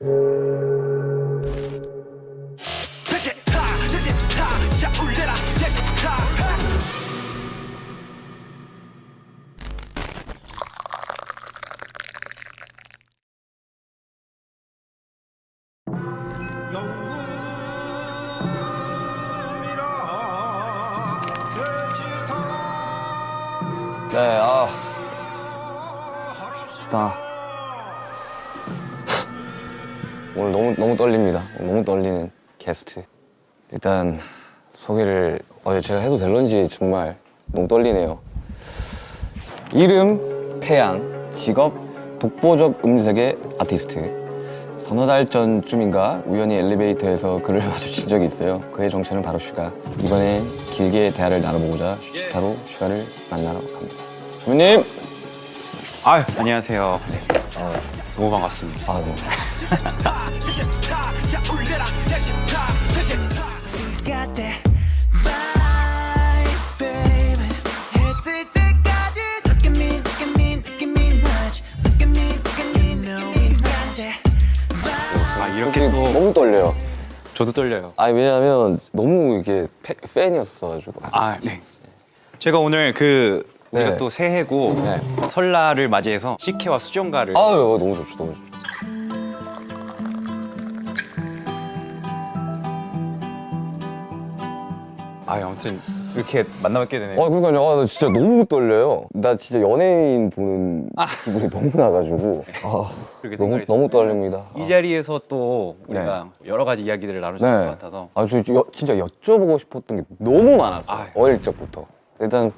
네, 좋다. 오늘 너무 떨립니다. 너무 떨리는 게스트. 일단 소개를 제가 해도 될런지 정말 너무 떨리네요. 이름 태양, 직업 독보적 음색의 아티스트. 서너 달 전쯤인가 우연히 엘리베이터에서 그를 마주친 적이 있어요. 그의 정체는 바로 슈가. 이번에 길게 대화를 나눠보고자 바로 슈가를 만나러 갑니다. 주민님! 안녕하세요. 네. 너무 반갑습니다. 너무. 이렇게 또 너무 떨려요. 저도 떨려요. 왜냐면 너무 이게 팬이었어가지고. 네. 제가 오늘 우리가 네. 또 새해고 네. 설날을 맞이해서 식혜와 수정가를 너무 좋죠, 너무 좋죠. 아무튼 이렇게 만나뵙게 되네요. 그러니까요. 나 진짜 너무 떨려요. 나 진짜 연예인 보는 기분이 너무 나가지고. 그렇게 너무 생각이 너무 들어요. 떨립니다. 이 자리에서 또 우리가 여러 가지 이야기들을 나눌 수 네. 있을 것 같아서 진짜 여쭤보고 싶었던 게 너무 많았어요. 아유. 어릴 적부터. 일단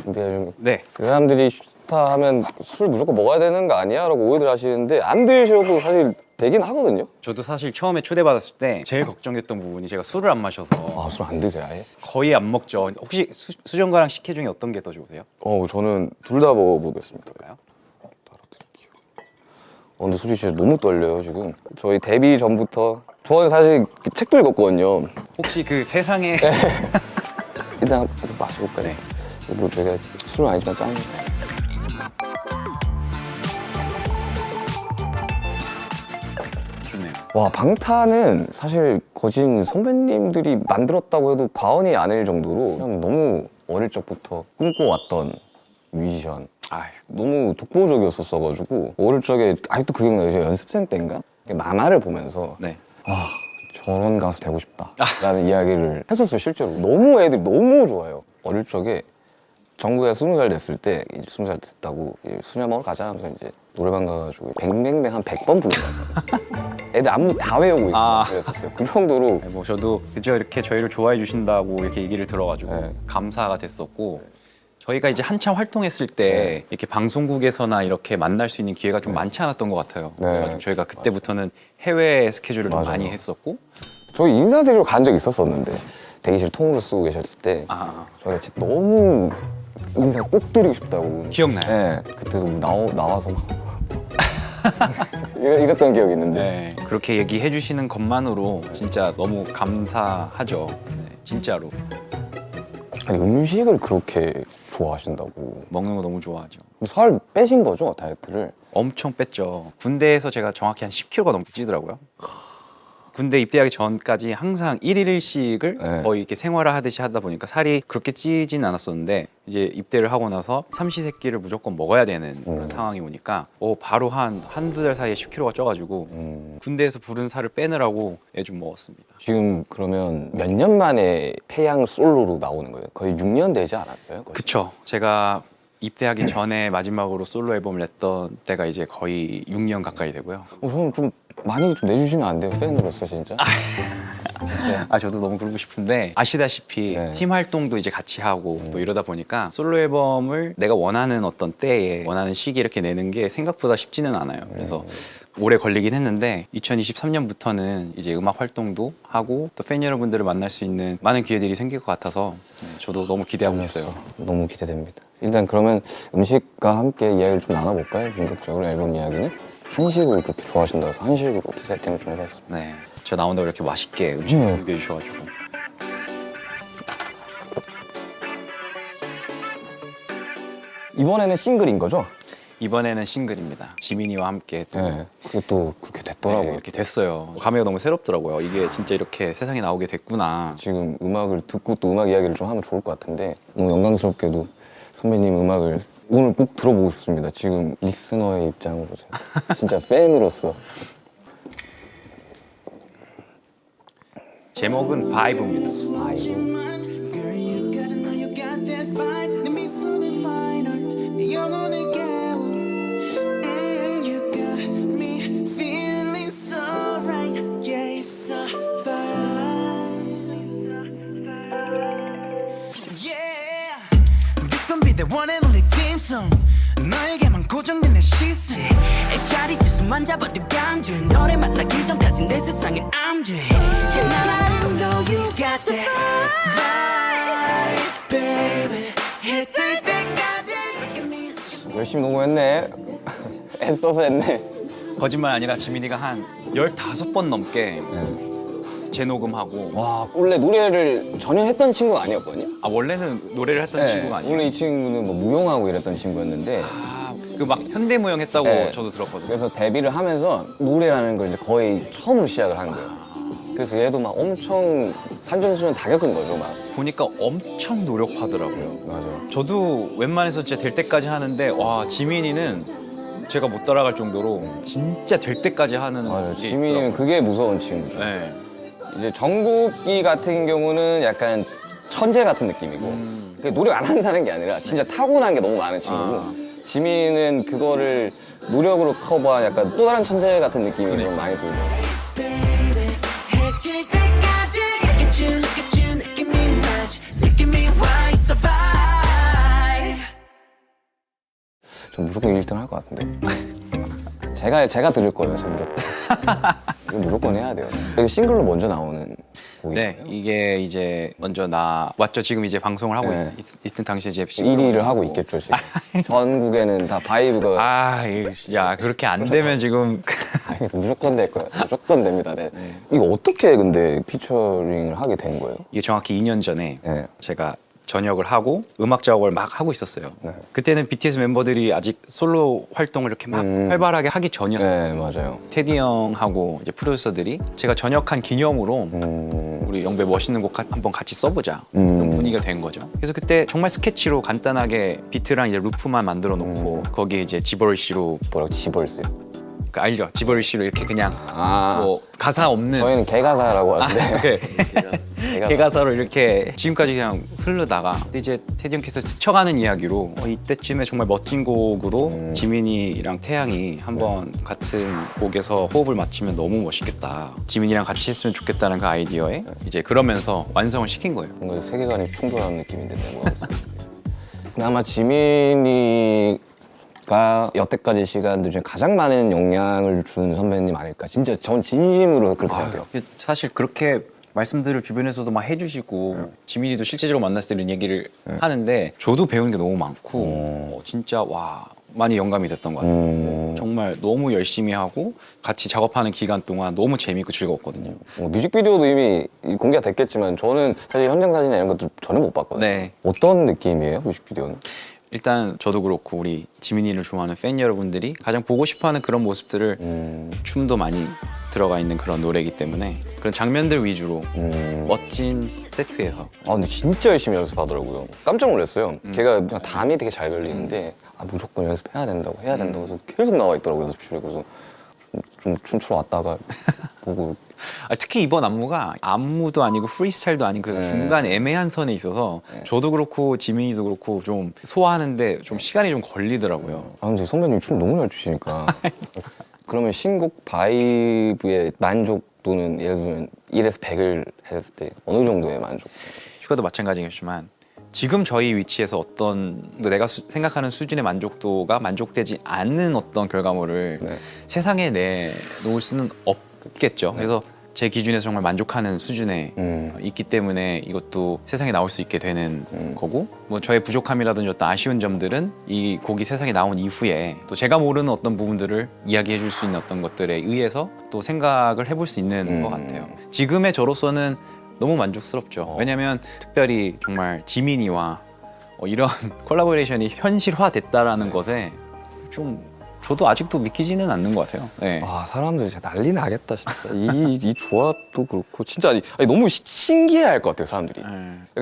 준비해 네. 그 사람들이 슈타 하면 술 무조건 먹어야 되는 거 아니야? 라고 오해들 하시는데 안 드셔도 사실 되긴 하거든요. 저도 사실 처음에 초대받았을 때 제일 걱정됐던 부분이 제가 술을 안 마셔서 술 안 드세요, 아예? 거의 안 먹죠. 혹시 수정가랑 식혜 중에 어떤 게 더 좋으세요? 저는 둘 다 먹어보겠습니다. 볼까요? 따로 드릴게요. 근데 솔직히 진짜 너무 떨려요, 지금. 저희 데뷔 전부터. 저는 사실 책도 읽었거든요. 혹시 그 세상에 일단 한번 마셔볼까요? 네. 뭐 제가 술은 아니지만 짠. 좋네요. 와, 방탄은 사실 거진 선배님들이 만들었다고 해도 과언이 아닐 정도로 그냥 너무 어릴 적부터 꿈꿔왔던 뮤지션. 너무 독보적이었었어가지고 어릴 적에 아직도 그게 나요. 연습생 때인가? 만화를 보면서 네. 저런 가수 되고 싶다 라는 이야기를 했었어요. 실제로 너무 애들이 너무 좋아요. 어릴 적에 정국이가 20살 됐을 때 이제 20살 됐다고 수냐 먹으러 가자 하면서 이제 노래방 가가지고 뱅뱅뱅 한 100번 부른 거예요. 애들 안무 다 외우고 있고 그랬었어요. 그 정도로. 뭐 저도 그저 이렇게 저희를 좋아해 주신다고 이렇게 얘기를 들어가지고 네. 감사가 됐었고 저희가 이제 한참 활동했을 때 이렇게 방송국에서나 이렇게 만날 수 있는 기회가 좀 많지 않았던 것 같아요. 네. 그래가지고 저희가 그때부터는 해외 스케줄을 좀 맞아요. 많이 했었고 저희 인사드리러 간 적 있었었는데 대기실 통으로 쓰고 계셨을 때 저희가 진짜 너무 인사 꼭 드리고 싶다고. 기억나요? 네. 그때도 나와서 막 이랬던 기억이 있는데. 네. 그렇게 얘기해 주시는 것만으로 진짜 너무 감사하죠. 네, 진짜로. 아니, 음식을 그렇게 좋아하신다고. 먹는 거 너무 좋아하죠. 살 빼신 거죠, 다이어트를? 엄청 뺐죠. 군대에서 제가 정확히 한 10kg가 넘게 찌더라고요. 군대 입대하기 전까지 항상 1일 1식을 네. 거의 이렇게 생활화하듯이 하다 보니까 살이 그렇게 찌진 않았었는데 이제 입대를 하고 나서 삼시세끼를 무조건 먹어야 되는 그런 상황이 오니까 바로 한두 달 사이에 10kg가 쪄가지고 군대에서 부른 살을 빼느라고 애 좀 먹었습니다. 지금 그러면 몇 년 만에 태양 솔로로 나오는 거예요? 거의 6년 되지 않았어요? 거의? 그쵸. 제가 입대하기 전에 마지막으로 솔로 앨범을 냈던 때가 이제 거의 6년 가까이 되고요. 저는 좀 많이 좀 내주시면 안 돼요? 팬으로서 진짜? 저도 너무 그러고 싶은데 아시다시피 네. 팀 활동도 이제 같이 하고 또 이러다 보니까 솔로 앨범을 내가 원하는 어떤 때에 원하는 시기에 이렇게 내는 게 생각보다 쉽지는 않아요. 그래서 오래 걸리긴 했는데 2023년부터는 이제 음악 활동도 하고 또 팬 여러분들을 만날 수 있는 많은 기회들이 생길 것 같아서 저도 너무 기대하고 있어요. 너무 기대됩니다. 일단 그러면 음식과 함께 이야기를 좀 나눠볼까요? 본격적으로 앨범 이야기는? 한식을 그렇게 좋아하신다고 해서 한식으로 세팅을 좀 해봤습니다. 네, 저 나온다고 이렇게 맛있게 음식 준비해 주셔가지고 이번에는 싱글인 거죠? 이번에는 싱글입니다. 지민이와 함께 또 네, 그게 또 그렇게 됐더라고요. 네, 이렇게 됐어요. 감회가 너무 새롭더라고요. 이게 진짜 이렇게 세상에 나오게 됐구나. 지금 음악을 듣고 또 음악 이야기를 좀 하면 좋을 것 같은데 너무 영광스럽게도 선배님 음악을 오늘 꼭 들어보고 싶습니다. 지금 리스너의 입장으로 제가 진짜 팬으로서 제목은 바이브입니다. 아이고 Girl, you gotta know you got that vibe. Let me so define art. 네 영혼을 깨워. You got me feeling so right. Yeah, it's a vibe. Yeah, this gon' be the one and only theme song. 너에게만 고정된 내 시선. 이 자리에서만 잡아도 간지 너를 만나기 전까지 내 세상에 I'm 돼. I know you got that vibe, baby. 해뜰 때까지 look at me. 열심히 녹음했네. 애써서 했네. 거짓말 아니라 지민이가 한 15번 넘게 재녹음하고 와 원래 노래를 전혀 했던 친구가 아니었거든요. 원래는 노래를 했던 친구가 아니에요. 원래 이 친구는 뭐 무용하고 이랬던 친구였는데 그 막 현대무용 했다고 네. 저도 들었거든요. 그래서 데뷔를 하면서 노래라는 걸 이제 거의 처음으로 시작을 한 거예요. 그래서 얘도 막 엄청 산전수전 다 겪은 거죠, 막. 보니까 엄청 노력하더라고요. 맞아. 저도 웬만해서 진짜 될 때까지 하는데 와 지민이는 제가 못 따라갈 정도로 진짜 될 때까지 하는 맞아. 게 지민이는 있더라고요. 그게 무서운 친구죠. 네. 이제 정국이 같은 경우는 약간 천재 같은 느낌이고 그게 노력 안 한다는 게 아니라 진짜 타고난 게 너무 많은 친구고 지민이는 그거를 노력으로 커버한 약간 또 다른 천재 같은 느낌이 좀 많이 들죠. Baby, 해질 때까지 look at you, look at you, look at me, watch, look at me, why it's a vibe. 전 무조건 1등 할 것 같은데. 제가 들을 거예요, 저 무조건. 이거 무조건 해야 돼요. 이거 싱글로 먼저 나오는 곡이에요. 네, 이게 이제 먼저 나왔죠. 지금 이제 방송을 하고 네. 있던 당시에 이제 1위를 하고 있겠죠, 지금. 전국에는 다 바이브가. 야 그렇게 안 되면 지금 아니, 무조건 될 거예요. 무조건 됩니다. 네. 이거 어떻게 근데 피처링을 하게 된 거예요? 이게 정확히 2년 전에 네. 제가 전역을 하고 음악 작업을 막 하고 있었어요. 그때는 BTS 멤버들이 아직 솔로 활동을 이렇게 막 활발하게 하기 전이었어요. 네, 맞아요. 테디 형하고 이제 프로듀서들이 제가 전역한 기념으로 우리 영배 멋있는 곡 한번 같이 써보자 이런 분위기가 된 거죠. 그래서 그때 정말 스케치로 간단하게 비트랑 이제 루프만 만들어 놓고 거기에 이제 지버리시로 뭐라고 지벌스요? 그 알죠? 지버리시로 이렇게 그냥 아. 뭐 가사 없는 저희는 개가사라고 하는데. 네. 개가사로 이렇게 지금까지 그냥 흐르다가 근데 이제 테디 형께서 스쳐가는 이야기로 이때쯤에 정말 멋진 곡으로 지민이랑 태양이 한번 같은 곡에서 호흡을 맞추면 너무 멋있겠다. 지민이랑 같이 했으면 좋겠다는 그 아이디어에 이제 그러면서 완성을 시킨 거예요. 뭔가 세계관이 충돌하는 느낌인데 뭐. 근데 아마 지민이가 여태까지 시간들 중에 가장 많은 영향을 준 선배님 아닐까. 진짜 전 진심으로 그렇게 생각해요. 사실 그렇게 말씀들을 주변에서도 막 해주시고 지민이도 실제적으로 만났을 때 이런 얘기를 하는데 저도 배우는 게 너무 많고 진짜 와 많이 영감이 됐던 것 같아요. 정말 너무 열심히 하고 같이 작업하는 기간 동안 너무 재밌고 즐거웠거든요. 뮤직비디오도 이미 공개가 됐겠지만 저는 사실 현장 사진이나 이런 것도 전혀 못 봤거든요. 네. 어떤 느낌이에요, 뮤직비디오는? 일단 저도 그렇고 우리 지민이를 좋아하는 팬 여러분들이 가장 보고 싶어하는 그런 모습들을 춤도 많이 들어가 있는 그런 노래이기 때문에 그런 장면들 위주로 멋진 세트에서 아 근데 진짜 열심히 연습하더라고요. 깜짝 놀랐어요. 걔가 그냥 담이 되게 잘 걸리는데 무조건 연습해야 된다고 해야 된다고 해서 계속 나와 있더라고요, 연습실에. 그래서 좀 춤추러 왔다가 보고 특히 이번 안무가 안무도 아니고 프리스타일도 아닌 그 중간 애매한 선에 있어서 저도 그렇고 지민이도 그렇고 좀 소화하는데 좀 시간이 좀 걸리더라고요. 아 근데 선배님 춤 너무 잘 추시니까 그러면 신곡 바이브의 만족도는 예를 들면 1에서 100을 했을 때 어느 정도의 만족? 슈가도 마찬가지겠지만 지금 저희 위치에서 어떤 내가 생각하는 수준의 만족도가 만족되지 않는 어떤 결과물을 세상에 내놓을 수는 없겠죠. 그래서 제 기준에서 정말 만족하는 수준에 있기 때문에 이것도 세상에 나올 수 있게 되는 거고 뭐 저의 부족함이라든지 어떤 아쉬운 점들은 이 곡이 세상에 나온 이후에 또 제가 모르는 어떤 부분들을 이야기해 줄 수 있는 어떤 것들에 의해서 또 생각을 해볼 수 있는 것 같아요. 지금의 저로서는 너무 만족스럽죠. 왜냐면 특별히 정말 지민이와 이런 콜라보레이션이 현실화됐다라는 것에 좀 저도 아직도 믿기지는 않는 것 같아요. 네. 아, 사람들 진짜 난리 나겠다, 진짜. 이 조합도 그렇고, 진짜 아니, 너무 신기해 할 것 같아요, 사람들이.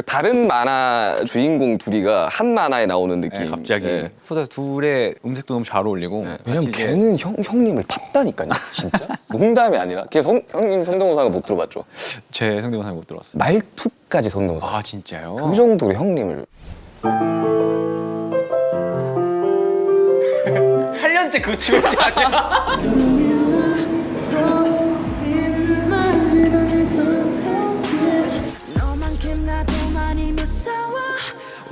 다른 만화 주인공 둘이가 한 만화에 나오는 느낌. 네, 갑자기 네. 보다 둘의 음색도 너무 잘 어울리고 왜냐면 같이 이제 걔는 형님을 탔다니까요, 진짜. 농담이 아니라. 걔 형님 성대모사가 못 들어봤죠. 제 성대모사 못 들었어요. 말투까지 성대모사. 아 진짜요? 그 정도로 형님을. 8년째 그거 치고 있지 않냐? 너만큼 나도 많이 무서워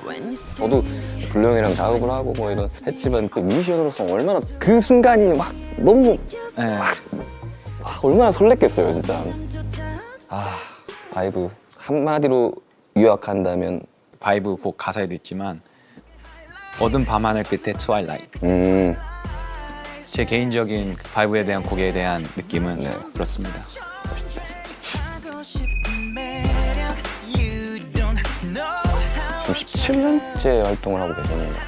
When you say 저도 불령이랑 작업을 하고 뭐 이런 했지만 그 뮤지션으로서 얼마나 그 순간이 막 너무 네. 얼마나 설렜겠어요, 진짜. 바이브 한마디로 요약한다면 바이브 곡 가사에도 있지만 어두운 밤하늘 끝에 트와일라이트. 제 개인적인 바이브에 대한 곡에 대한 느낌은 그렇습니다. 하고 싶은 매력 You don't know 지금 17년째 활동을 하고 계셨는데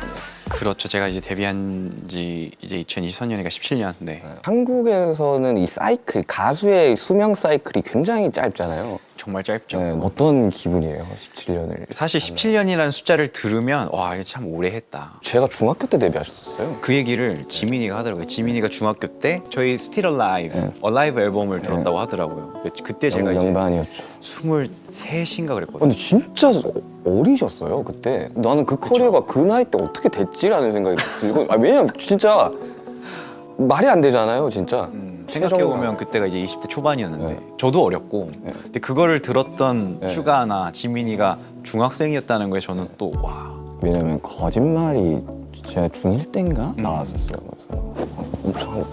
그렇죠. 제가 이제 데뷔한 지 이제 2023년이니까 17년. 네. 한국에서는 이 사이클, 가수의 수명 사이클이 굉장히 짧잖아요. 정말 짧죠. 네, 어떤 기분이에요, 17년을? 사실 17년이라는 숫자를 들으면 와 이거 참 오래 했다. 제가 중학교 때 데뷔하셨어요. 그 얘기를 지민이가 하더라고요. 지민이가 중학교 때 저희 Still Alive, Alive 앨범을 들었다고 하더라고요. 그때 제가 이제 영반이었죠. 23인가 그랬거든요. 근데 진짜 어리셨어요, 그때. 나는 그 커리어가 그 나이 때 어떻게 됐지라는 생각이 들고. 왜냐면 진짜 말이 안 되잖아요, 진짜. 생각해보면 그때가 이제 20대 초반이었는데 저도 어렸고 근데 그거를 들었던 슈가나 지민이가 중학생이었다는 거에 저는 또 와. 왜냐면 거짓말이 제가 중1 때인가 나왔었어요. 그래서 엄청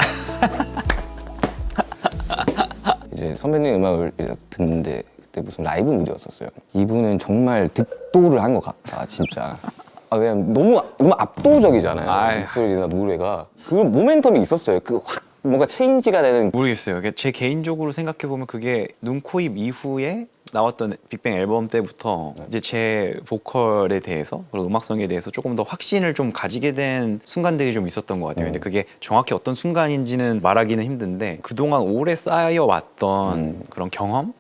이제 선배님 음악을 이제 듣는데 그때 무슨 라이브 무대였었어요. 이분은 정말 득도를 한 것 같다, 진짜. 왜냐면 너무 압도적이잖아요. 아유. 목소리나 노래가 그 모멘텀이 있었어요. 그 확 뭔가 체인지가 되는. 모르겠어요. 제 개인적으로 생각해보면 그게 눈, 코, 입 이후에 나왔던 빅뱅 앨범 때부터 이제 제 보컬에 대해서 그리고 음악성에 대해서 조금 더 확신을 좀 가지게 된 순간들이 좀 있었던 것 같아요. 근데 그게 정확히 어떤 순간인지는 말하기는 힘든데 그동안 오래 쌓여왔던 그런 경험?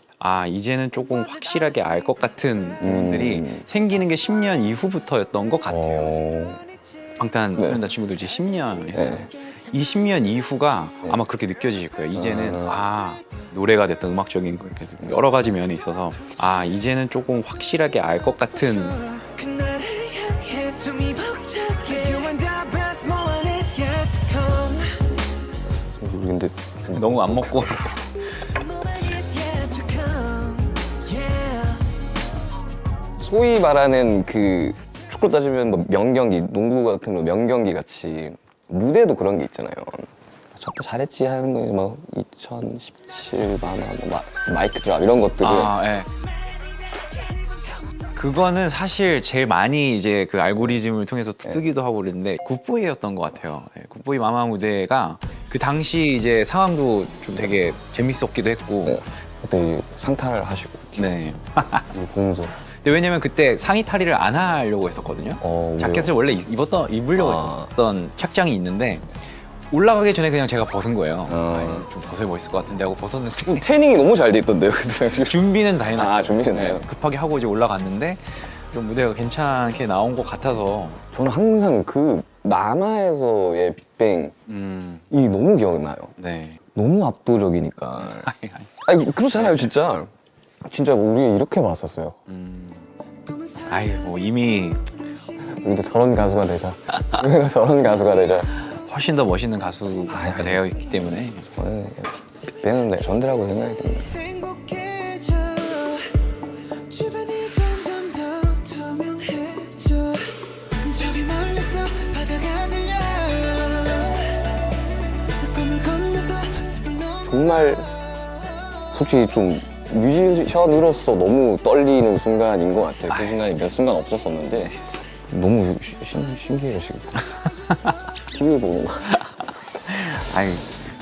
이제는 조금 확실하게 알 것 같은 부분들이 생기는 게 10년 이후부터였던 것 같아요. 방탄소년단 친구들 이제 10년이었잖아요. 이 10년 이후가 아마 그렇게 느껴지실 거예요. 이제는 노래가 됐던 음악적인 여러 가지 면에 있어서 이제는 조금 확실하게 알 것 같은 그날을 향해 숨이 벅차게 You and the best moment is yet to come 근데 너무 안 먹고 Moment is yet to come Yeah 소위 말하는 그 축구 따지면 뭐 명경기, 농구 같은 거 명경기 같이 무대도 그런 게 있잖아요. 저때 잘했지 하는 거 뭐 2017 마이크 드랍 이런 것들을 예. 그거는 사실 제일 많이 이제 그 알고리즘을 통해서 뜨기도 하고 그랬는데 굿보이였던 것 같아요. 굿보이 마마 무대가 그 당시 이제 상황도 좀 되게 재밌었기도 했고. 그때 상탈을 하시고 네. 보면서 근데 왜냐면 그때 상의 탈의를 안 하려고 했었거든요. 왜요? 자켓을 원래 입으려고 했었던 착장이 있는데 올라가기 전에 그냥 제가 벗은 거예요. 좀 벗어야 멋있을 것 같은데 하고 벗었는데 태닝이 너무 잘 돼 있던데요. 그때. 준비는 다 해놨어요. 준비는 해요. 급하게 하고 이제 올라갔는데 좀 무대가 괜찮게 나온 것 같아서 저는 항상 그 마마에서의 빅뱅이 너무 기억나요. 네. 너무 압도적이니까. 아니 그렇잖아요, 진짜. 진짜 우리 이렇게 봤었어요. 뭐 이미 우리도 저런 가수가 되자. 우리가 저런 가수가 되자. 훨씬 더 멋있는 가수가 되어 있기 때문에 빅뱅은 레전드라고 생각이 듭니다. 행복해져 주변이 점점 더 투명해져 저기 멀리서 바다가 들려 건물 건너서 숲을 넘어 정말 솔직히 좀 뮤지션으로서 너무 떨리는 순간인 것 같아요. 그 순간이 몇 순간 없었었는데 너무 신기해요 지금. TV 보는 거.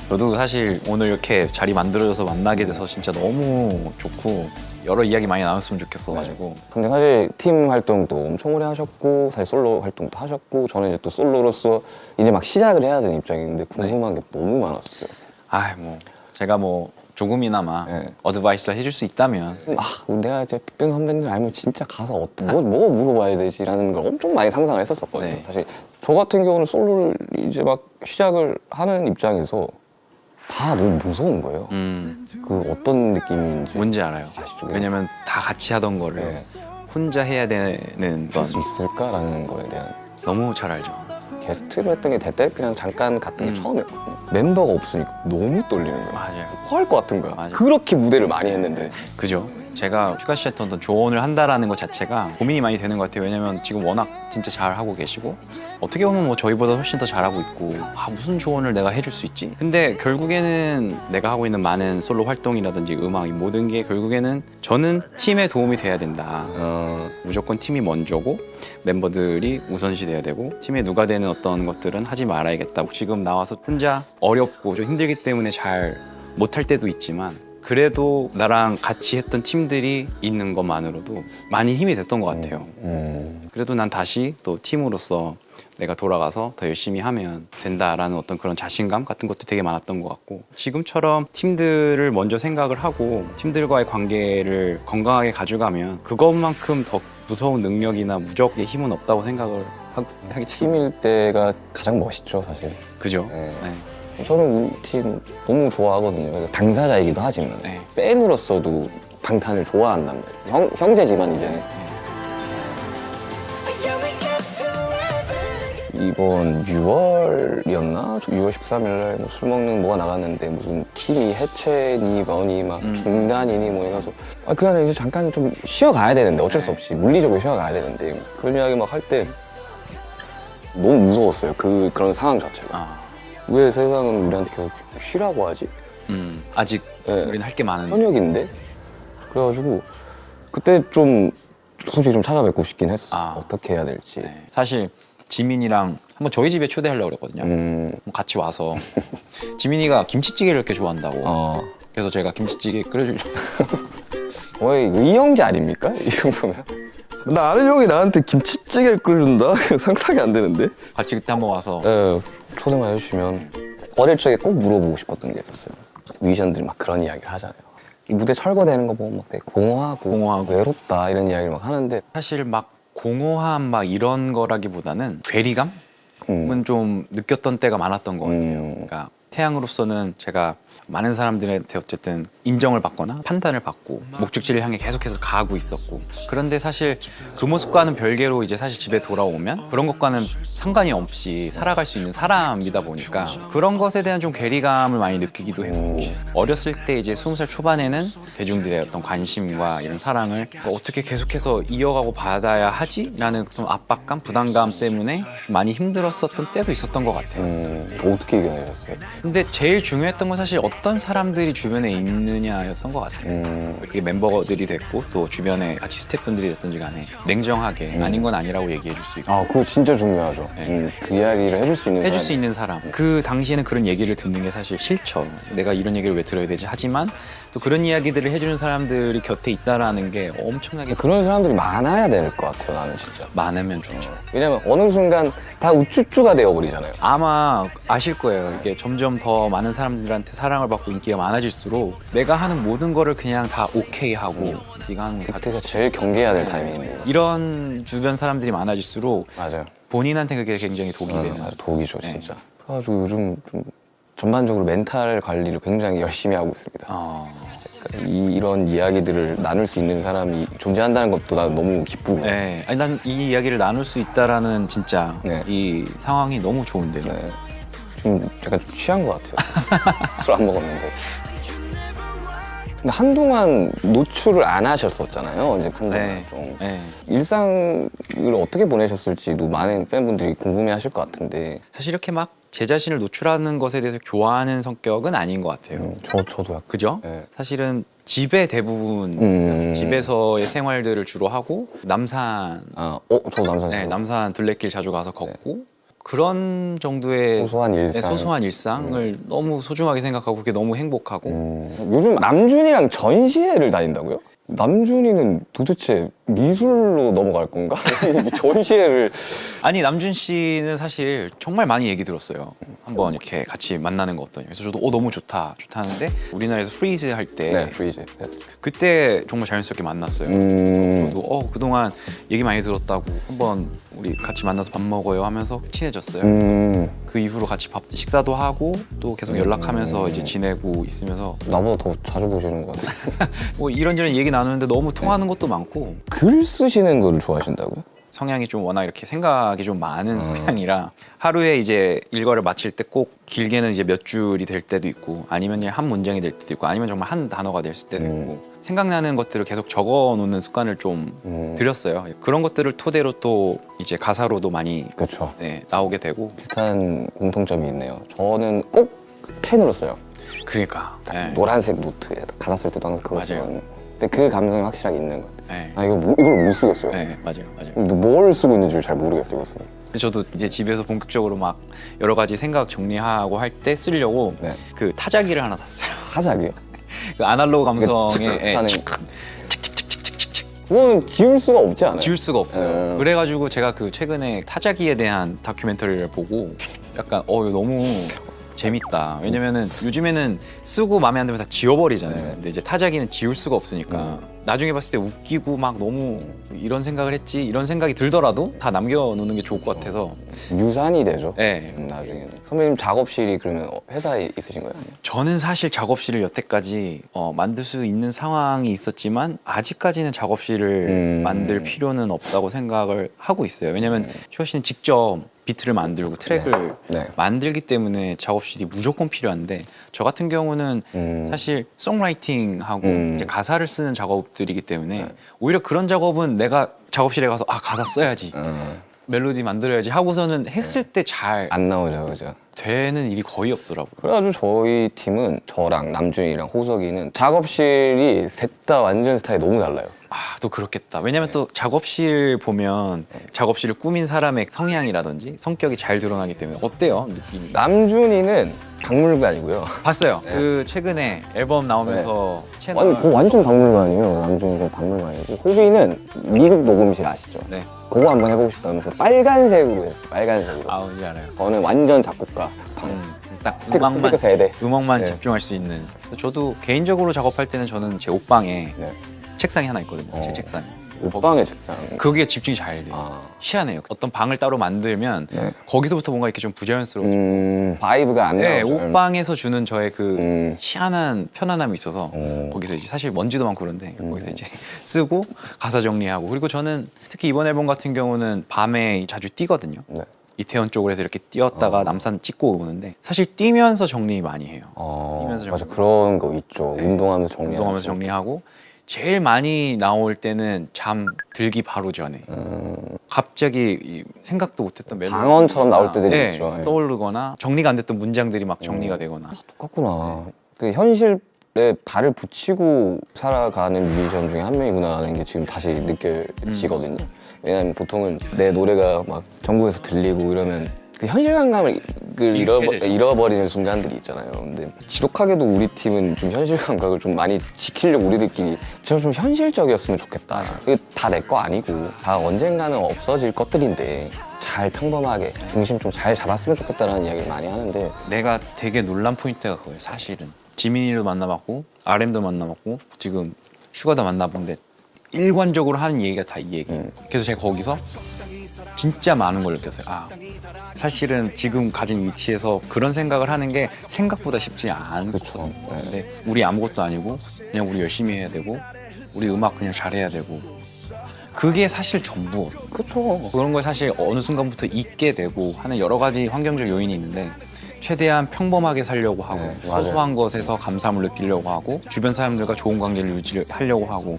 저도 사실 오늘 이렇게 자리 만들어줘서 만나게 돼서 진짜 너무 좋고 여러 이야기 많이 나눴으면 좋겠어가지고. 근데 사실 팀 활동도 엄청 오래 하셨고 사실 솔로 활동도 하셨고 저는 이제 또 솔로로서 이제 막 시작을 해야 되는 입장인데 궁금한 게 너무 많았어요. 아, 뭐 제가 뭐 조금이나마 네. 어드바이스를 해줄 수 있다면 내가 이제 빅뱅 선배님 알면 진짜 가서 뭐 물어봐야 되지라는 걸 엄청 많이 상상을 했었거든요. 네. 사실 저 같은 경우는 솔로를 이제 막 시작을 하는 입장에서 다 너무 무서운 거예요. 그 어떤 느낌인지 뭔지 알아요. 아시죠? 왜냐면 다 같이 하던 거를 네. 혼자 해야 되는 건 할 수 있을까라는 거에 대한 너무 잘 알죠. 게스트로 했던 게 대때 그냥 잠깐 갔던 게 처음이었거든요. 멤버가 없으니까 너무 떨리는 거예요. 맞아요. 토할 것 같은 거야. 맞아요. 그렇게 무대를 많이 했는데 그죠? 제가 슈가 씨한테 어떤 조언을 한다라는 것 자체가 고민이 많이 되는 것 같아요. 왜냐면 지금 워낙 진짜 잘 하고 계시고 어떻게 보면 뭐 저희보다 훨씬 더 잘하고 있고 무슨 조언을 내가 해줄 수 있지? 근데 결국에는 내가 하고 있는 많은 솔로 활동이라든지 음악 이 모든 게 결국에는 저는 팀에 도움이 돼야 된다. 무조건 팀이 먼저고 멤버들이 우선시 돼야 되고 팀에 누가 되는 어떤 것들은 하지 말아야겠다. 지금 나와서 혼자 어렵고 좀 힘들기 때문에 잘 못할 때도 있지만 그래도 나랑 같이 했던 팀들이 있는 것만으로도 많이 힘이 됐던 것 같아요. 그래도 난 다시 또 팀으로서 내가 돌아가서 더 열심히 하면 된다라는 어떤 그런 자신감 같은 것도 되게 많았던 것 같고 지금처럼 팀들을 먼저 생각을 하고 팀들과의 관계를 건강하게 가져가면 그것만큼 더 무서운 능력이나 무적의 힘은 없다고 생각을 하기 팀일 때가 가장 멋있죠 사실. 그죠? 네. 네. 저는 우리 팀 너무 좋아하거든요. 당사자이기도 하지만 네. 팬으로서도 방탄을 좋아한단 말이에요. 형제지만 이제는. 이번 6월이었나? 6월 13일날 술 먹는 뭐가 나갔는데 무슨 팀이 해체니 뭐니 막 중단이니 뭐 해가지고 그냥 이제 잠깐 좀 쉬어가야 되는데 어쩔 수 없이 물리적으로 쉬어가야 되는데 그런 이야기 막 할 때 너무 무서웠어요. 그런 상황 자체가. 왜 세상은 우리한테 계속 쉬라고 하지? 아직 네. 우리는 할 게 많은데 현역인데? 그래가지고 그때 좀 솔직히 좀 찾아뵙고 싶긴 했어. 어떻게 해야 될지. 네. 사실 지민이랑 한번 저희 집에 초대하려고 그랬거든요. 같이 와서 지민이가 김치찌개를 이렇게 좋아한다고. 그래서 제가 김치찌개 끓여주려고. 거의 의형제 아닙니까? 이 정도면? 나 아는 형이 나한테 김치찌개를 끓여준다? 상상이 안 되는데? 같이 그때 한번 와서 네, 초대만 해주시면 어릴 적에 꼭 물어보고 싶었던 게 있었어요. 뮤지션들이 막 그런 이야기를 하잖아요. 이 무대 철거되는 거 보면 막 되게 공허하고 외롭다 이런 이야기를 막 하는데 사실 막 공허함 막 이런 거라기보다는 괴리감은 좀 느꼈던 때가 많았던 것 같아요. 그러니까 태양으로서는 제가 많은 사람들한테 어쨌든 인정을 받거나 판단을 받고 목적지를 향해 계속해서 가고 있었고 그런데 사실 그 모습과는 별개로 이제 사실 집에 돌아오면 그런 것과는 상관이 없이 살아갈 수 있는 사람이다 보니까 그런 것에 대한 좀 괴리감을 많이 느끼기도 했고 어렸을 때 이제 20살 초반에는 대중들의 어떤 관심과 이런 사랑을 어떻게 계속해서 이어가고 받아야 하지? 라는 좀 압박감, 부담감 때문에 많이 힘들었었던 때도 있었던 것 같아요. 어떻게 이겨내셨어요? 근데 제일 중요했던 건 사실 어떤 사람들이 주변에 있느냐였던 것 같아요. 그게 멤버들이 됐고 또 주변에 같이 스태프분들이 됐든지 간에 냉정하게 아닌 건 아니라고 얘기해 줄 수 있고 그거 진짜 중요하죠. 네. 그 이야기를 해줄 수 있는 해줄 사람이. 수 있는 사람. 그 당시에는 그런 얘기를 듣는 게 사실 싫죠. 내가 이런 얘기를 왜 들어야 되지? 하지만 또 그런 이야기들을 해주는 사람들이 곁에 있다라는 게 엄청나게 그런 사람들이 많아야 될 것 같아요, 나는 진짜. 많으면 좋죠. 왜냐면 어느 순간 다 우쭈쭈가 되어버리잖아요. 아마 아실 거예요. 이게 점점 더 많은 사람들한테 사랑을 받고 인기가 많아질수록 내가 하는 모든 거를 그냥 다 오케이 하고 네가 하는 거 다 그때가 제일 경계해야 될 타이밍인데. 이런 주변 사람들이 많아질수록 맞아요. 본인한테 그게 굉장히 독이 되는. 맞아, 독이죠, 진짜. 그래가지고 요즘 좀 전반적으로 멘탈 관리를 굉장히 열심히 하고 있습니다. 그러니까 이런 이야기들을 나눌 수 있는 사람이 존재한다는 것도 난 너무 기쁘고. 네. 아니, 난 이 이야기를 나눌 수 있다라는 진짜 네. 이 상황이 너무 좋은데요. 네. 지금 약간 좀 취한 것 같아요. 술 안 먹었는데. 근데 한동안 노출을 안 하셨었잖아요. 이제 한동안 네. 좀. 네. 일상을 어떻게 보내셨을지도 많은 팬분들이 궁금해하실 것 같은데. 사실 이렇게 막 제 자신을 노출하는 것에 대해서 좋아하는 성격은 아닌 것 같아요. 저도 약간. 그죠? 네. 사실은 집에 대부분 집에서의 생활들을 주로 하고 남산 저 남산. 네, 남산 둘레길 자주 가서 걷고 그런 정도의 소소한 일상. 네, 소소한 일상을 너무 소중하게 생각하고 그게 너무 행복하고 요즘 남준이랑 전시회를 다닌다고요? 남준이는 도대체 미술로 넘어갈 건가? 전시회를 아니 남준 씨는 사실 정말 많이 얘기 들었어요. 한번 이렇게 같이 만나는 거 어떠냐. 그래서 저도 너무 좋다 좋다는데 우리나라에서 프리즈 할 때 네, 프리즈. 그때 정말 자연스럽게 만났어요. 저도 그동안 얘기 많이 들었다고 한번 우리 같이 만나서 밥 먹어요 하면서 친해졌어요. 그 이후로 같이 식사도 하고 또 계속 연락하면서 이제 지내고 있으면서 나보다 더 자주 보시는 것 같아요. 뭐 이런저런 얘기 나누는데 너무 통하는 것도 많고 글 쓰시는 거를 좋아하신다고요? 성향이 좀 워낙 이렇게 생각이 좀 많은 성향이라 하루에 이제 일과를 마칠 때 꼭 길게는 이제 몇 줄이 될 때도 있고 아니면 그냥 한 문장이 될 때도 있고 아니면 정말 한 단어가 될 때도 있고 생각나는 것들을 계속 적어 놓는 습관을 좀 들였어요. 그런 것들을 토대로 또 이제 가사로도 많이 그렇죠. 네, 나오게 되고 비슷한 공통점이 있네요. 저는 꼭 펜으로 써요. 그러니까 네. 노란색 노트에 가사 쓸 때도 항상 그거 맞아요. 써요. 근데 그 감성이 확실하게 있는 것 같아요. 네. 아 이걸 못 쓰겠어요. 네, 맞아요. 근데 뭘 쓰고 있는지 잘 모르겠어요. 이거 쓰면. 저도 이제 집에서 본격적으로 막 여러 가지 생각 정리하고 할 때 쓰려고 네. 그 타자기를 하나 샀어요. 하자기요? 그 아날로그 감성의 예, 하는 그거는 지울 수가 없지 않아요? 지울 수가 없어요. 그래가지고 제가 그 최근에 타자기에 대한 다큐멘터리를 보고 약간 이거 너무 재밌다. 왜냐면은 요즘에는 쓰고 마음에 안 들면 다 지워버리잖아요. 근데 이제 타자기는 지울 수가 없으니까 나중에 봤을 때 웃기고 막 너무 이런 생각을 했지 이런 생각이 들더라도 다 남겨놓는 게 좋을 것 같아서 유산이 되죠. 네. 나중에는. 선배님 작업실이 그러면 회사에 있으신 거예요? 저는 사실 작업실을 여태까지 만들 수 있는 상황이 있었지만 아직까지는 작업실을 만들 필요는 없다고 생각을 하고 있어요. 왜냐면 슈아 씨는 직접 비트를 만들고 트랙을 네. 만들기 때문에 작업실이 무조건 필요한데 저 같은 경우는 사실 송라이팅하고 이제 가사를 쓰는 작업들이기 때문에 오히려 그런 작업은 내가 작업실에 가서 가사 써야지 멜로디 만들어야지 하고서는 했을 때 잘 안 나오죠, 그죠? 되는 일이 거의 없더라고요. 그래가지고 저희 팀은 저랑 남준이랑 호석이는 작업실이 셋 다 완전 스타일이 너무 달라요. 또 그렇겠다. 왜냐면 또 작업실 보면 작업실을 꾸민 사람의 성향이라든지 성격이 잘 드러나기 때문에 어때요? 느낌이? 남준이는 박물관이고요. 봤어요. 그 최근에 앨범 나오면서 채널 그거 완전 박물관이에요. 남준이가 박물관이고 호비는 미국 녹음실 아시죠? 네. 그거 한번 해보고 싶다면서 빨간색으로 했어요. 빨간색으로. 뭔지 알아요. 저는 완전 작곡가. 딱 스피커 세대. 음악만 네. 집중할 수 있는. 저도 개인적으로 작업할 때는 저는 제 옷방에 네. 책상이 하나 있거든요. 제 책상. 옷방의 책상. 그게 집중이 잘 돼요. 희한해요. 어떤 방을 따로 만들면 네. 거기서부터 뭔가 이렇게 좀 부자연스러워. 바이브가 안 네, 나오죠. 옷방에서 주는 저의 그 희한한 편안함이 있어서 거기서 이제 사실 먼지도 많고 그런데 거기서 이제 쓰고 가사 정리하고 그리고 저는 특히 이번 앨범 같은 경우는 밤에 자주 뛰거든요. 네. 이태원 쪽으로 해서 이렇게 뛰었다가 남산 찍고 오는데 사실 뛰면서 정리 많이 해요. 뛰면서 맞아, 그런 거 있죠. 운동하면서 정리하고. 운동하면서 정리하고 제일 많이 나올 때는 잠 들기 바로 전에 갑자기 생각도 못했던 멜로디 방언처럼 나올 때들이 있죠. 예. 떠오르거나 정리가 안 됐던 문장들이 막 정리가 되거나 똑같구나. 그 현실에 발을 붙이고 살아가는 뮤지션 중에 한 명이구나라는 게 지금 다시 느껴지거든요. 왜냐면 보통은 내 노래가 막 전국에서 들리고 이러면 그 현실감을 잃어버리는 순간들이 있잖아요. 근데 지독하게도 우리 팀은 좀 현실 감각을 좀 많이 지키려고 우리들끼리 좀 현실적이었으면 좋겠다. 이게 다 내 거 아니고 다 언젠가는 없어질 것들인데 잘 평범하게 중심 좀 잘 잡았으면 좋겠다라는 이야기를 많이 하는데 내가 되게 놀란 포인트가 그거예요. 사실은 지민이도 만나봤고 RM도 만나봤고 지금 슈가도 만나봤는데 일관적으로 하는 얘기가 다 이 얘기예요. 그래서 제가 거기서 진짜 많은 걸 느꼈어요. 사실은 지금 가진 위치에서 그런 생각을 하는 게 생각보다 쉽지 않거든요. 그쵸. 근데 우리 아무것도 아니고 그냥 우리 열심히 해야 되고 우리 음악 그냥 잘해야 되고 그게 사실 전부. 그렇죠. 그런 걸 사실 어느 순간부터 잊게 되고 하는 여러 가지 환경적 요인이 있는데 최대한 평범하게 살려고 하고 네, 맞아요. 소소한 것에서 감사함을 느끼려고 하고 주변 사람들과 좋은 관계를 유지하려고 하고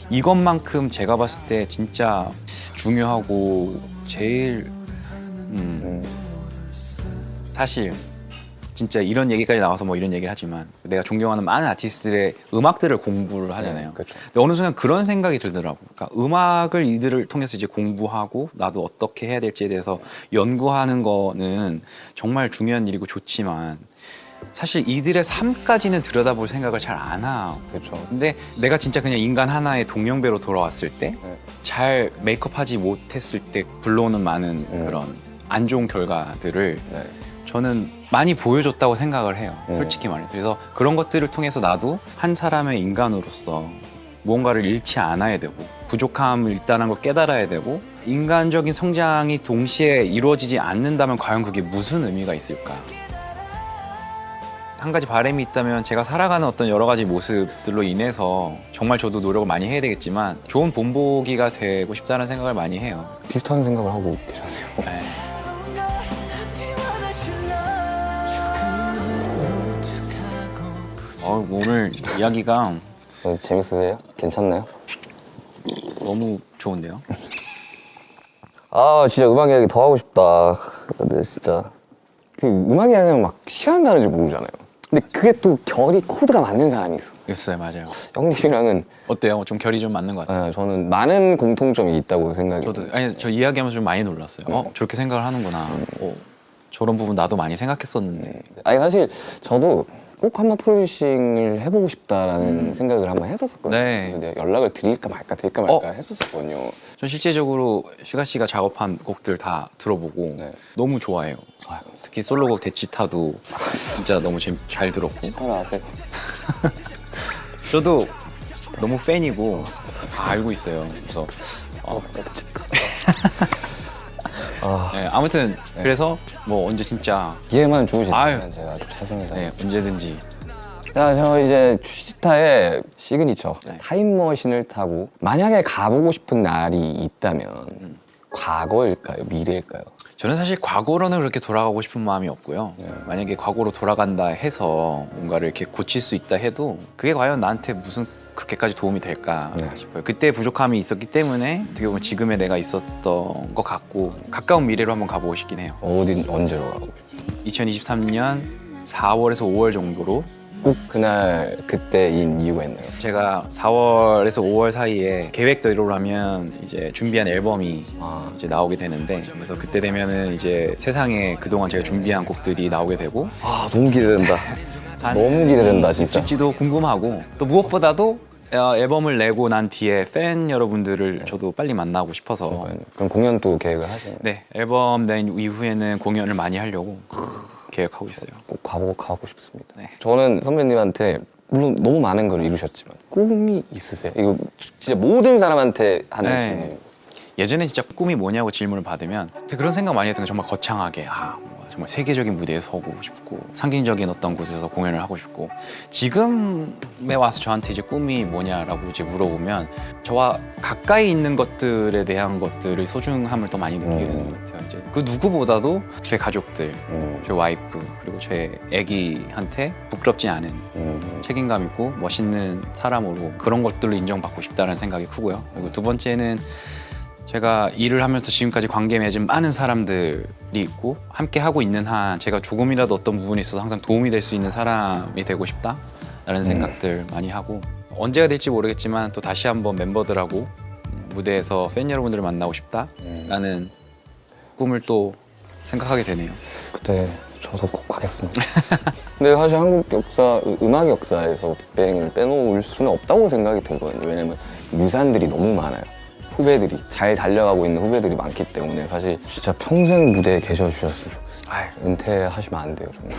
이것만큼 제가 봤을 때 진짜 중요하고 제일 사실 진짜 이런 얘기까지 나와서 뭐 이런 얘기를 하지만 내가 존경하는 많은 아티스트들의 음악들을 공부를 하잖아요. 그렇죠. 근데 어느 순간 그런 생각이 들더라고. 그러니까 음악을 이들을 통해서 이제 공부하고 나도 어떻게 해야 될지에 대해서 연구하는 거는 정말 중요한 일이고 좋지만 사실 이들의 삶까지는 들여다볼 생각을 잘 안 하고. 그렇죠. 근데 내가 진짜 그냥 인간 하나의 동년배로 돌아왔을 때 네. 잘 메이크업하지 못했을 때 불러오는 많은 그런 안 좋은 결과들을 네. 저는 많이 보여줬다고 생각을 해요. 솔직히 말해서. 그래서 그런 것들을 통해서 나도 한 사람의 인간으로서 무언가를 잃지 않아야 되고 부족함을 있다는 걸 깨달아야 되고 인간적인 성장이 동시에 이루어지지 않는다면 과연 그게 무슨 의미가 있을까? 한 가지 바람이 있다면 제가 살아가는 어떤 여러 가지 모습들로 인해서 정말 저도 노력을 많이 해야 되겠지만 좋은 본보기가 되고 싶다는 생각을 많이 해요. 비슷한 생각을 하고 계셨네요. 네. 오늘 이야기가 재밌으세요? 괜찮나요? 너무 좋은데요? 아 진짜 음악 이야기 더 하고 싶다. 근데 진짜 그 음악 이야기는 막 시간 가는 줄 모르잖아요. 근데 그게 또 결이 코드가 맞는 사람이 있어. 있어요, 맞아요. 형님이랑은 어때요? 좀 결이 좀 맞는 것 같아요. 저는 많은 공통점이 있다고 생각이. 저도 아니 저 이야기하면서 좀 많이 놀랐어요. 저렇게 생각을 하는구나. 저런 부분 나도 많이 생각했었는데. 아니 사실 저도 꼭 한번 프로듀싱을 해보고 싶다라는 생각을 한번 했었거든요. 네. 그래서 내가 연락을 드릴까 말까 했었거든요. 전 실제적으로 슈가 씨가 작업한 곡들 다 들어보고 네. 너무 좋아해요. 아, 감사합니다. 특히 솔로곡 대치타도 진짜 너무 잘 들었고. 하나 앞에 저도 너무 팬이고 다 알고 있어요. 그래서 네, 아무튼 그래서 뭐 언제 진짜 기회만 주시면 아유. 제가 아주 최선을 다해. 네, 언제든지 자, 저 이제 취시타의 시그니처 네. 타임머신을 타고 만약에 가보고 싶은 날이 있다면 과거일까요? 미래일까요? 저는 사실 과거로는 그렇게 돌아가고 싶은 마음이 없고요. 만약에 과거로 돌아간다 해서 뭔가를 이렇게 고칠 수 있다 해도 그게 과연 나한테 무슨 그렇게까지 도움이 될까 싶어요. 그때 부족함이 있었기 때문에 어떻게 보면 지금의 내가 있었던 것 같고 가까운 미래로 한번 가보고 싶긴 해요. 언제로 가고 2023년 4월에서 5월 정도로 꼭 그날 그때인 이유가 있나요? 제가 4월에서 5월 사이에 계획대로라면 이제 준비한 앨범이 이제 나오게 되는데 그래서 그때 되면은 이제 세상에 그동안 제가 준비한 곡들이 나오게 되고 아 너무 기대된다. 너무 기대된다 진짜. 있을지도 궁금하고 또 무엇보다도 앨범을 내고 난 뒤에 팬 여러분들을 저도 빨리 만나고 싶어서 그럼 공연 또 계획을 하시나요? 네 앨범 낸 이후에는 공연을 많이 하려고 계획하고 있어요. 꼭 가고 싶습니다. 네. 저는 선배님한테 물론 너무 많은 걸 이루셨지만 꿈이 있으세요? 이거 진짜 모든 사람한테 하는 네. 질문이에요. 예전에 진짜 꿈이 뭐냐고 질문을 받으면 그런 생각 많이 했던 게 정말 거창하게 정말 세계적인 무대에 서고 싶고 상징적인 어떤 곳에서 공연을 하고 싶고 지금에 와서 저한테 이제 꿈이 뭐냐라고 이제 물어보면 저와 가까이 있는 것들에 대한 것들의 소중함을 더 많이 느끼게 되는 것 같아요. 이제 그 누구보다도 제 가족들, 제 와이프 그리고 제 아기한테 부끄럽지 않은 책임감 있고 멋있는 사람으로 그런 것들로 인정받고 싶다는 생각이 크고요. 그리고 두 번째는 제가 일을 하면서 지금까지 관계 맺은 많은 사람들이 있고 함께 하고 있는 한 제가 조금이라도 어떤 부분에 있어서 항상 도움이 될 수 있는 사람이 되고 싶다라는 생각들 많이 하고 언제가 될지 모르겠지만 또 다시 한번 멤버들하고 무대에서 팬 여러분들을 만나고 싶다라는 꿈을 또 생각하게 되네요. 그때 저도 꼭 하겠습니다. 근데 사실 한국 역사, 음악 역사에서 빅뱅을 빼놓을 수는 없다고 생각이 들거든요. 왜냐면 유산들이 너무 많아요. 후배들이 잘 달려가고 있는 후배들이 많기 때문에 사실 진짜 평생 무대에 계셔주셨으면 좋겠어요. 은퇴하시면 안 돼요 정말.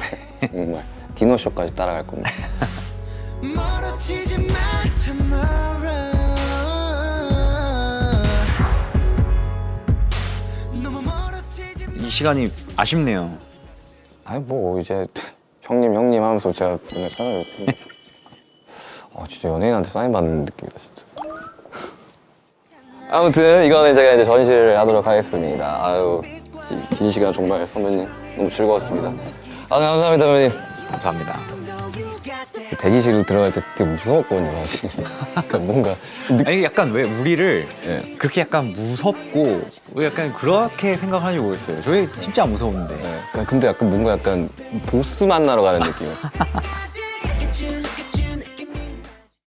정말 디너쇼까지 따라갈 겁니다. 멀어지지 마 tomorrow 너무 멀어지지 마 이 시간이 아쉽네요. 아니 뭐 이제 형님 하면서 제가 맨날 사연을 진짜 연예인한테 사인 받는 느낌이다 진짜. 아무튼 이거는 제가 이제 전시를 하도록 하겠습니다. 아유 긴 시간 정말 선배님 너무 즐거웠습니다. 아 감사합니다 선배님. 감사합니다. know you got that 대기실 들어갈 때 되게 무서웠거든요, 사실. 그러니까 뭔가 아니 약간 왜 우리를 네. 그렇게 약간 무섭고 왜 약간 그렇게 생각하는지 모르겠어요. 저희 진짜 안 무서운데. 그러니까 근데 약간 뭔가 약간 보스 만나러 가는 느낌이었어요.